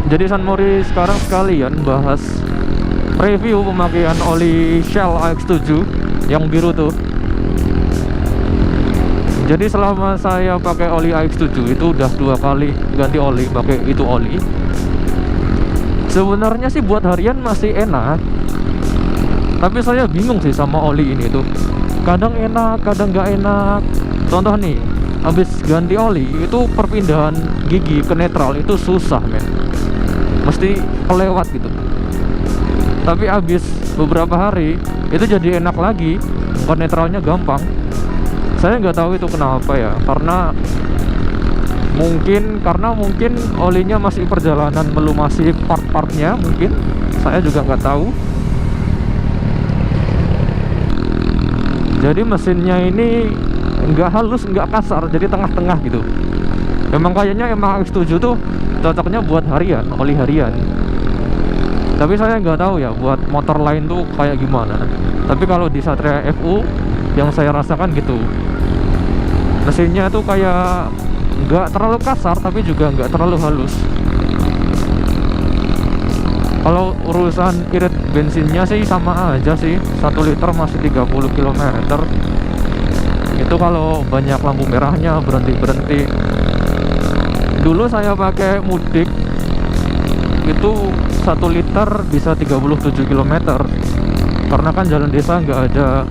Jadi San Mori sekarang sekalian bahas review pemakaian oli Shell AX7 yang biru tuh. Jadi selama saya pakai oli AX7 itu udah 2 kali ganti oli, pakai itu oli. Sebenarnya sih buat harian masih enak, tapi saya bingung sih sama oli ini tuh. Kadang enak, kadang nggak enak. Contoh nih, habis ganti oli itu perpindahan gigi ke netral itu susah men, mesti kelewat gitu. Tapi habis beberapa hari itu jadi enak lagi, ke netralnya gampang. Saya nggak tahu itu kenapa ya, karena mungkin olinya masih perjalanan melumasi part-partnya, mungkin saya juga nggak tahu. Jadi mesinnya ini nggak halus, nggak kasar, jadi tengah-tengah gitu. Memang kayaknya AX7 tuh cocoknya buat harian, oli harian. Tapi saya nggak tahu ya buat motor lain tuh kayak gimana. Tapi kalau di Satria FU yang saya rasakan gitu, mesinnya tuh kayak nggak terlalu kasar tapi juga nggak terlalu halus. Kalau urusan irit bensinnya sih sama aja sih, 1 liter masih 30 km. Itu kalau banyak lampu merahnya berhenti-berhenti. Dulu saya pakai mudik itu 1 liter bisa 37 km, karena kan jalan desa nggak ada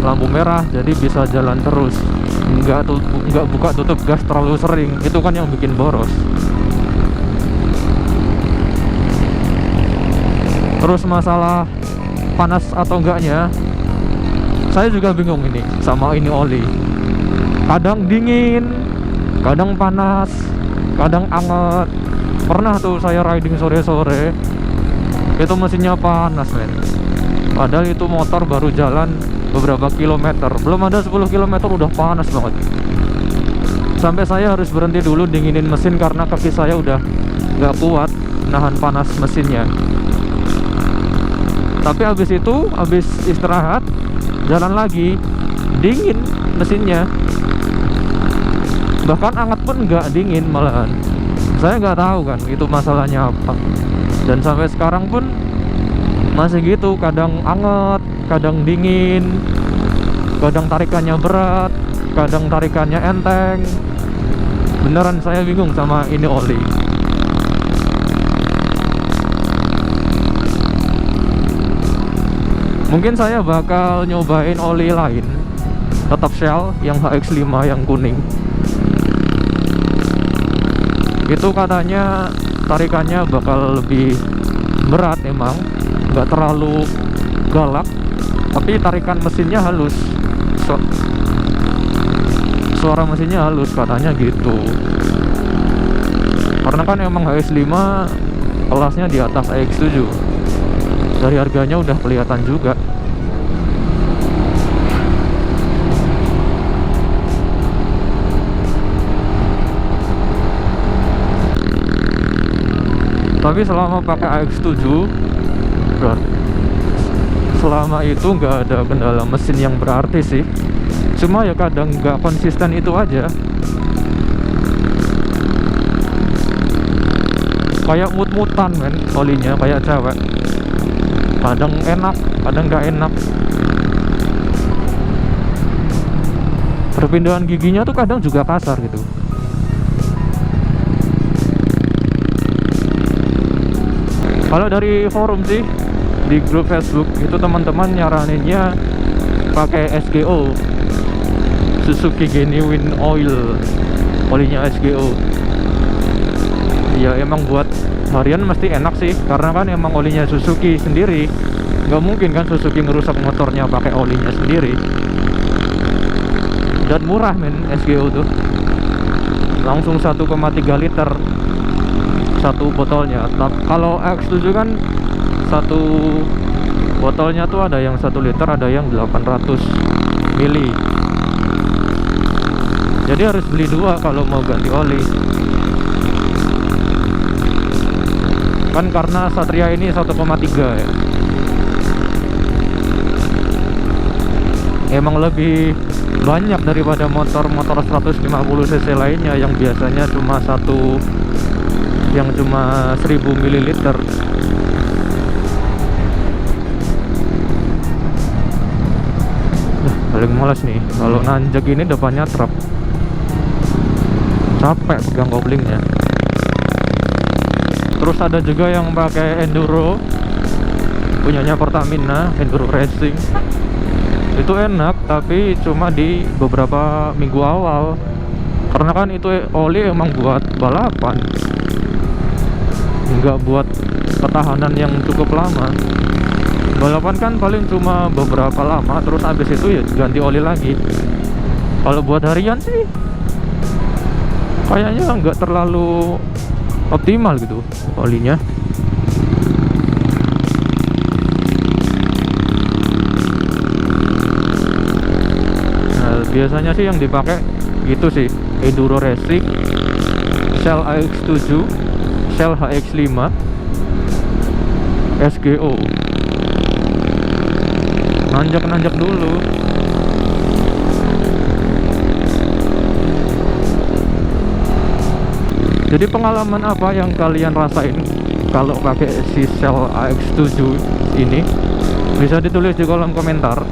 lampu merah, jadi bisa jalan terus, nggak buka tutup gas terlalu sering. Itu kan yang bikin boros. Terus masalah panas atau enggaknya, saya juga bingung ini sama ini oli. Kadang dingin, kadang panas, kadang anget. Pernah tuh saya riding sore-sore, itu mesinnya panas men. Padahal itu motor baru jalan beberapa kilometer, belum ada 10 km udah panas banget. Sampai saya harus berhenti dulu dinginin mesin karena kaki saya udah nggak kuat nahan panas mesinnya. Tapi habis itu, habis istirahat, jalan lagi, dingin mesinnya. Bahkan anget pun nggak dingin malahan. Saya nggak tahu kan itu masalahnya apa. Dan sampai sekarang pun masih gitu, kadang anget, kadang dingin, kadang tarikannya berat, kadang tarikannya enteng. Beneran saya bingung sama ini oli. Mungkin saya bakal nyobain oli lain, tetap Shell yang HX5 yang kuning. Itu katanya tarikannya bakal lebih berat emang, nggak terlalu galak, tapi tarikan mesinnya halus. Suara mesinnya halus katanya gitu. Karena kan emang HX5 kelasnya di atas AX7. Dari harganya udah kelihatan juga. Tapi selama pakai AX7, selama itu nggak ada kendala mesin yang berarti sih. Cuma ya kadang nggak konsisten itu aja. Kayak mut-mutan men olinya, kayak cewek. Kadang enak, kadang nggak enak. Perpindahan giginya tuh kadang juga kasar gitu. Kalau dari forum sih, di grup Facebook itu teman-teman nyaraninnya pakai SGO, Suzuki Genuine Oil, olinya SGO. Ya emang buat harian mesti enak sih, karena kan emang olinya Suzuki sendiri. Nggak mungkin kan Suzuki ngerusak motornya pakai olinya sendiri. Dan murah men SGO tuh, langsung 1,3 liter satu botolnya. Kalau X7 kan satu botolnya tuh ada yang 1 liter, ada yang 800 mili. Jadi harus beli 2 kalau mau ganti oli. Kan karena Satria ini 1,3 ya. Emang lebih banyak daripada motor-motor 150 cc lainnya yang biasanya cuma 1 yang cuma 1000 ml. Paling males nih kalau nanjak ini depannya truk, capek pegang koplingnya. Terus ada juga yang pakai enduro, punyanya Pertamina, enduro racing. Itu enak tapi cuma di beberapa minggu awal, karena kan itu oli emang buat balapan, nggak buat ketahanan yang cukup lama. Balapan kan paling cuma beberapa lama, terus habis itu ya ganti oli lagi. Kalau buat harian sih kayaknya nggak terlalu optimal gitu olinya. Nah, biasanya sih yang dipakai itu sih enduro racing, Shell AX7, Shell HX5, SGO. Nanjak-nanjak dulu. Jadi pengalaman apa yang kalian rasain kalau pakai si Shell AX7 ini? Bisa ditulis di kolom komentar.